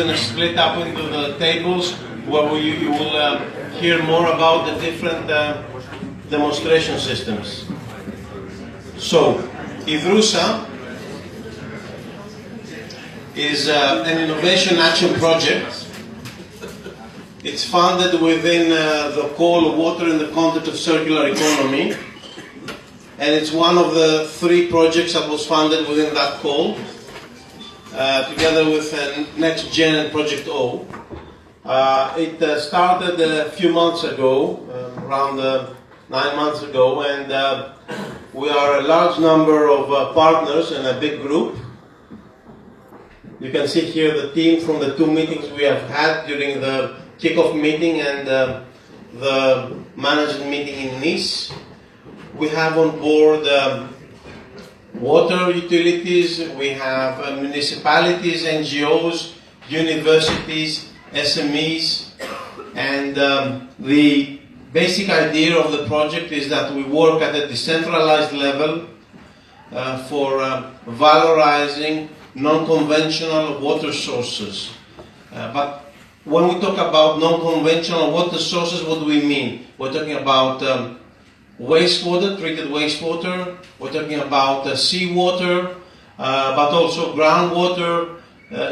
Going to split up into the tables where you will hear more about the different demonstration systems. So, HYDROUSA is an innovation action project. It's funded within the call Water in the Context of Circular Economy, and it's one of the 3 projects that was funded within that call, together with Next Gen and Project O. It started a few months ago, around 9 months ago, and we are a large number of partners and a big group. You can see here the team from the 2 meetings we have had during the kickoff meeting and the management meeting in Nice. We have on board water utilities, we have municipalities, NGOs, universities, SMEs, and the basic idea of the project is that we work at a decentralized level for valorizing non-conventional water sources. But when we talk about non-conventional water sources, what do we mean? We're talking about wastewater, treated wastewater, we're talking about seawater, but also groundwater,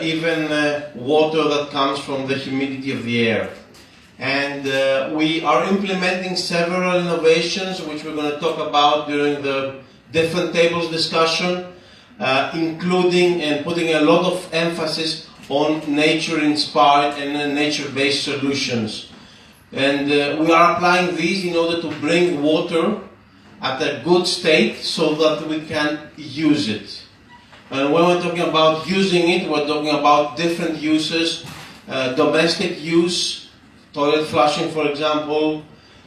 even water that comes from the humidity of the air. And we are implementing several innovations which we're going to talk about during the different tables discussion, including and putting a lot of emphasis on nature-inspired and nature-based solutions. And we are applying these in order to bring water at a good state so that we can use it. And when we're talking about using it, we're talking about different uses, domestic use, toilet flushing, for example.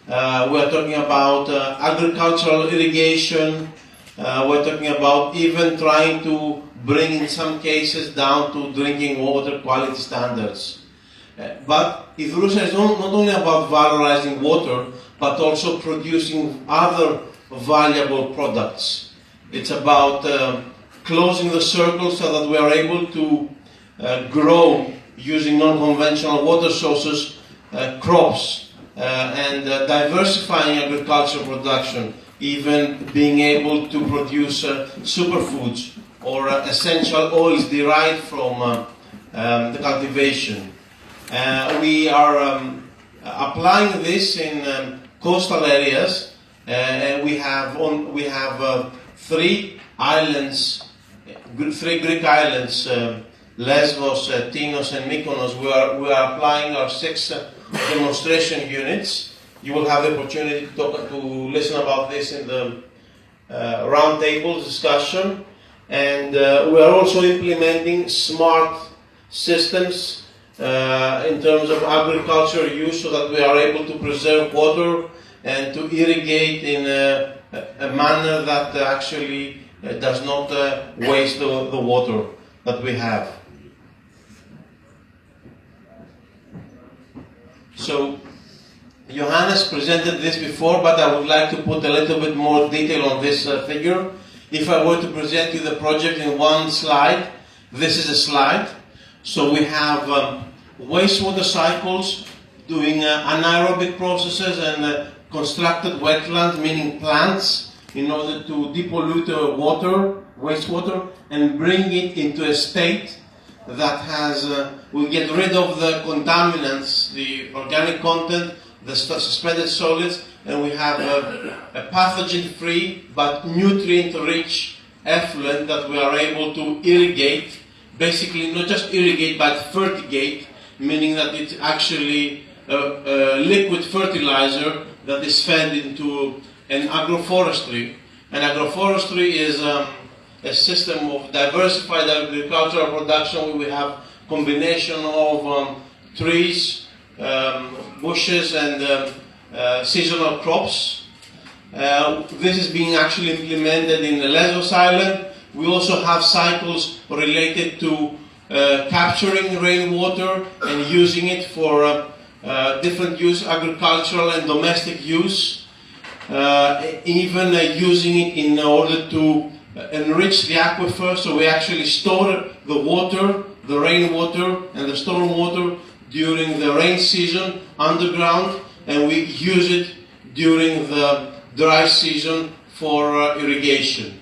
We're talking about agricultural irrigation. We're talking about even trying to bring, in some cases, down to drinking water quality standards. But HYDROUSA is not only about valorizing water, but also producing other valuable products. It's about closing the circle so that we are able to grow using non-conventional water sources, crops, and diversifying agricultural production, even being able to produce superfoods or essential oils derived from the cultivation. We are applying this in coastal areas, and we have 3 islands, 3 Greek islands, Lesbos, Tinos, and Mykonos. We are applying our 6 demonstration units. You will have the opportunity to listen about this in the roundtable discussion. And we are also implementing smart systems in terms of agriculture use so that we are able to preserve water and to irrigate in a manner that actually does not waste the water that we have. So, Johannes presented this before, but I would like to put a little bit more detail on this figure. If I were to present you the project in one slide, this is a slide. So we have wastewater cycles doing anaerobic processes and constructed wetlands, meaning plants, in order to depollute water, wastewater, and bring it into a state that has, will get rid of the contaminants, the organic content, the suspended solids, and we have a pathogen-free but nutrient-rich effluent that we are able to irrigate. Basically, not just irrigate, but fertigate, meaning that it's actually a liquid fertilizer that is fed into an agroforestry. And agroforestry is a system of diversified agricultural production where we have combination of trees, bushes, and seasonal crops. This is being actually implemented in the Lesbos Island. We also have cycles related to capturing rainwater and using it for different use, agricultural and domestic use, even using it in order to enrich the aquifer. So we actually store the water the rainwater and the stormwater during the rain season underground, and we use it during the dry season for irrigation.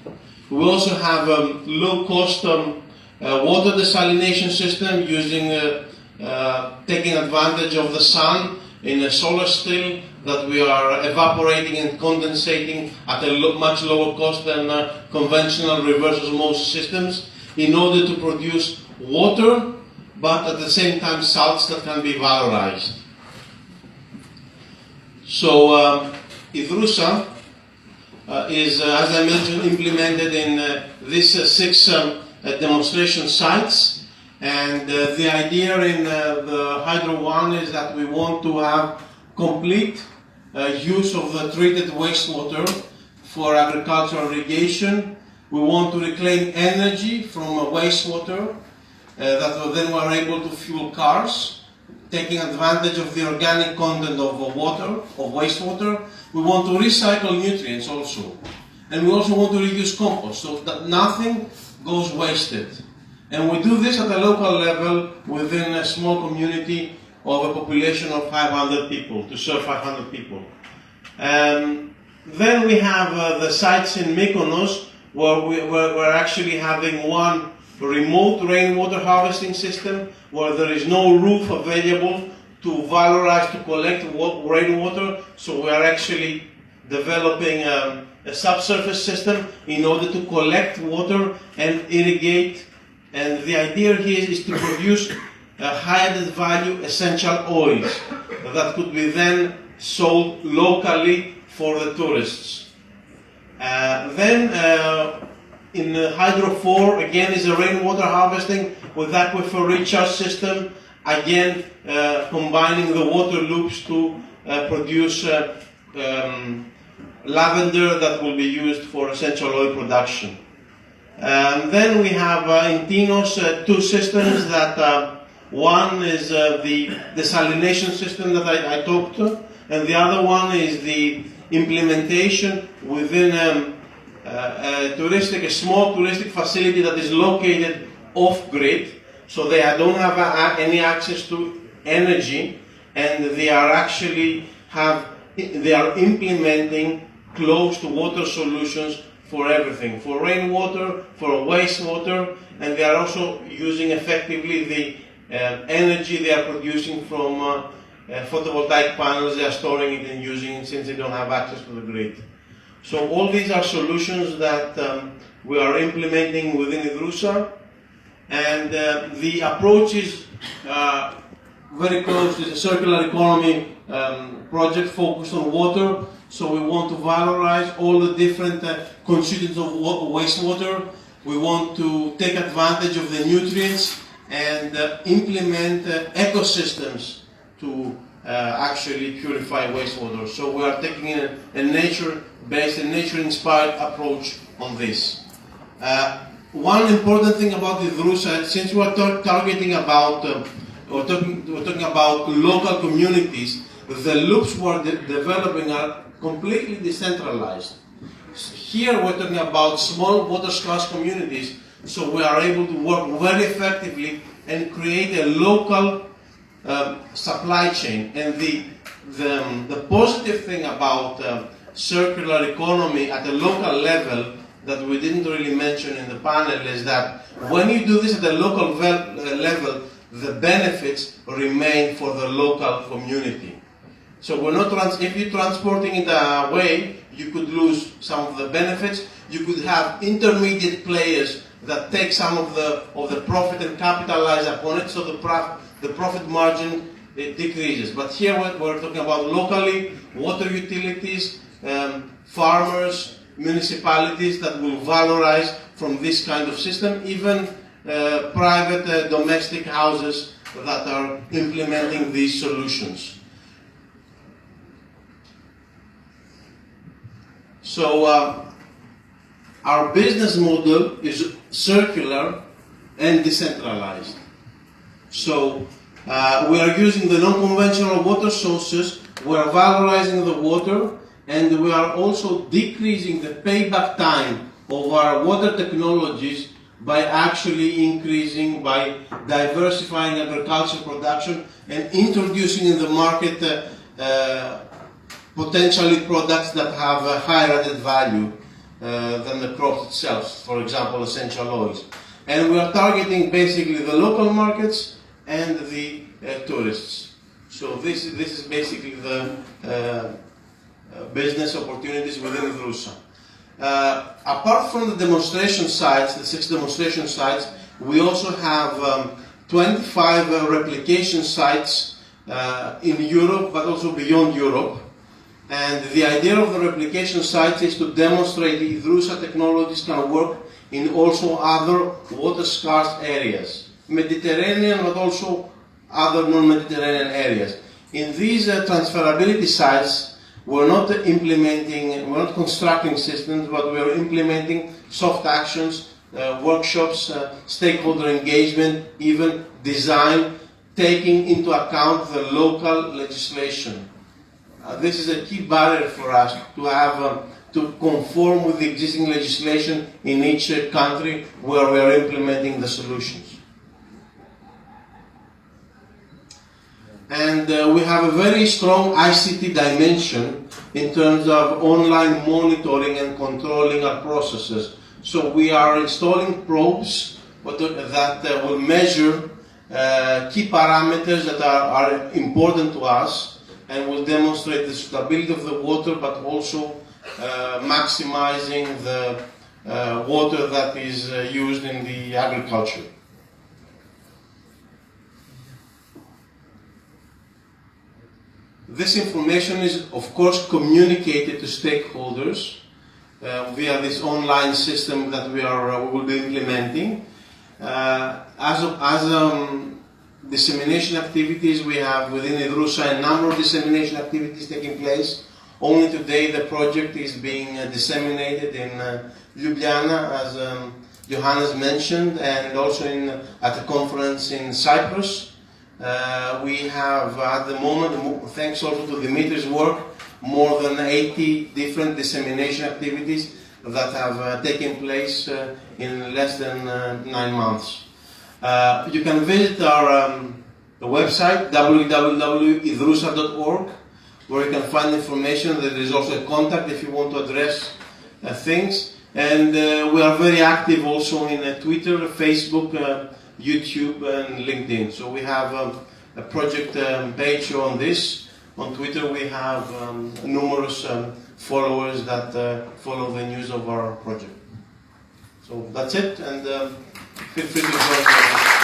We also have a low-cost water desalination system using taking advantage of the sun in a solar still that we are evaporating and condensating at a much lower cost than conventional reverse osmosis systems in order to produce water, but at the same time salts that can be valorized. So HYDROUSA is, as I mentioned, implemented in these 6 demonstration sites, and the idea in the Hydro 1 is that we want to have complete use of the treated wastewater for agricultural irrigation. We want to reclaim energy from wastewater that then we're able to fuel cars, taking advantage of the organic content of water, of wastewater. We want to recycle nutrients also. And we also want to reduce compost so that nothing goes wasted. And we do this at a local level within a small community of a population of 500 people, to serve 500 people. Then we have the sites in Mykonos where we're actually having one remote rainwater harvesting system where there is no roof available to valorize, to collect rainwater. So we are actually developing a subsurface system in order to collect water and irrigate. And the idea here is to produce high added value essential oils that could be then sold locally for the tourists. Then in Hydro 4 again is a rainwater harvesting with aquifer recharge system, again combining the water loops to produce lavender that will be used for essential oil production. Then we have in Tinos 2 systems that one is the desalination system that I talked to, and the other one is the implementation within a small touristic facility that is located off-grid, so they don't have any access to energy, and they are actually implementing closed water solutions for everything, for rainwater, for wastewater, and they are also using effectively the energy they are producing from photovoltaic panels. They are storing it and using it since they don't have access to the grid. So all these are solutions that we are implementing within HYDROUSA, and the approach is very close to the circular economy project focused on water. So we want to valorize all the different constituents of wastewater. We want to take advantage of the nutrients and implement ecosystems to actually purify wastewater. So we are taking a nature-based and nature-inspired approach on this. One important thing about HYDROUSA, since we are talking about local communities, the loops we are developing are completely decentralized. Here we're talking about small water-scarce communities, so we are able to work very effectively and create a local supply chain. And the positive thing about circular economy at a local level that we didn't really mention in the panel is that when you do this at a local level, the benefits remain for the local community. So we're not if you're transporting it away, you could lose some of the benefits. You could have intermediate players that take some of the profit and capitalize upon it, so the profit margin decreases. But here we're talking about locally, water utilities, farmers, municipalities that will valorize from this kind of system, even private domestic houses that are implementing these solutions. So our business model is circular and decentralized. So we are using the non-conventional water sources, we are valorizing the water, and we are also decreasing the payback time of our water technologies by actually increasing, by diversifying agricultural production and introducing in the market potentially products that have a higher added value than the crop itself, for example, essential oils. And we are targeting basically the local markets and the tourists. So this is basically the business opportunities within HYDROUSA. Apart from the demonstration sites, the 6 demonstration sites, we also have 25 replication sites in Europe, but also beyond Europe. And the idea of the replication sites is to demonstrate the HYDROUSA technologies can work in also other water-scarce areas, Mediterranean, but also other non-Mediterranean areas. In these transferability sites, we're not constructing systems, but we're implementing soft actions, workshops, stakeholder engagement, even design, taking into account the local legislation. This is a key barrier for us to have to conform with the existing legislation in each country where we are implementing the solutions. And we have a very strong ICT dimension in terms of online monitoring and controlling our processes. So we are installing probes that will measure key parameters that are important to us and will demonstrate the suitability of the water, but also maximizing the water that is used in the agriculture. This information is, of course, communicated to stakeholders via this online system that we will be implementing. Dissemination activities, we have within HYDROUSA a number of dissemination activities taking place. Only today the project is being disseminated in Ljubljana, as Johannes mentioned, and also at a conference in Cyprus. We have at the moment, thanks also to Dimitri's work, more than 80 different dissemination activities that have taken place in less than 9 months. You can visit our the website www.hydrousa.org, where you can find information. There is also a contact if you want to address things. And we are very active also in Twitter, Facebook, YouTube and LinkedIn. So we have a project page on this. On Twitter we have numerous followers that follow the news of our project. So that's it, and feel free to join.